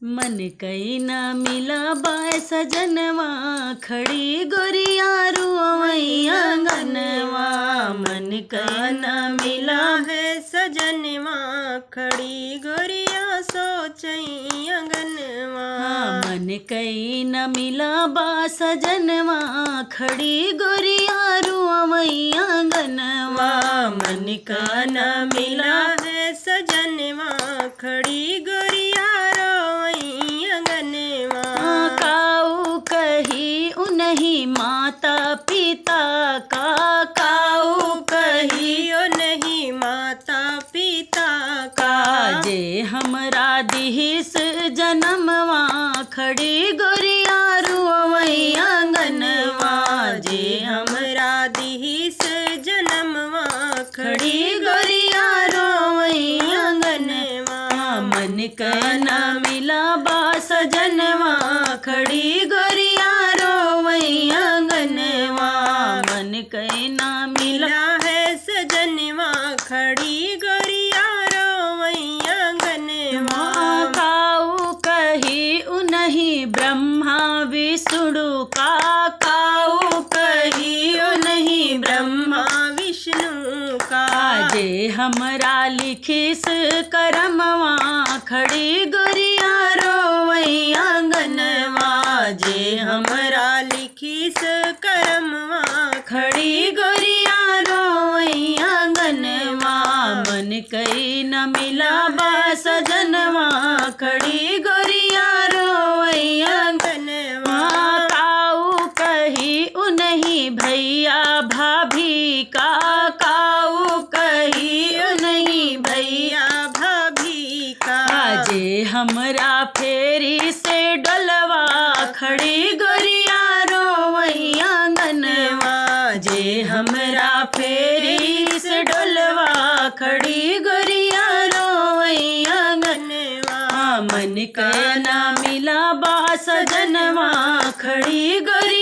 मन कई न मिला बाय सजनवा, खड़ी गोरिया रुवैया आंगनवा। मन कई न मिला है सजनवा, खड़ी गोरिया सोचई आंगनवा। मन कई न मिला बा सजनवा, खड़ी गोरिया रुवैया आंगनवा। मन का न मिला है सजनवा, खड़ी गोरिया रोई आंगनवा। काऊ कही उन्हीं माता पिता का, काऊ कही ओ नहीं माता पिता का। जे हमरा दिहिस जनमवा, खड़ी गोरिया रुवैया आंगनवा। जे हमरा दिहिस जनमवा, खड़ी गोरिया रोवैया आंगनवा। मन का न मिला बा सजनवा, खड़ी गोरिया रोवैया आंगनवा। मन का न मिला है सजनवा, खड़ी गोरिया रोई आंगनवा। काऊ कही उन्हीं ब्रह्मा विष्णु का, काऊ कही उन्हीं ब्रह्मा विष्णु का। जे हमरा लिखिस करमवा, खड़ी गोरिया रोवैया आंगनवा। जे हमरा लिखिस करमवा, खड़ी गोरिया रोवैया आंगनवा। मन कई न मिला बा सजनवा, खड़ी गोरिया रोवैया आंगनवा। काऊ कही उन्हीं भैया भाभी का, काऊ कही उन्हीं भैया भाभी का। जे हमरा फेरी से डलवा, खड़ी गोरिया रोवैया आंगनवा। जे हमरा फेरी से डलवा, खड़ी गोरिया रोवैया आंगनवा। मन का न मिला बा सजनवा, खड़ी गोरिया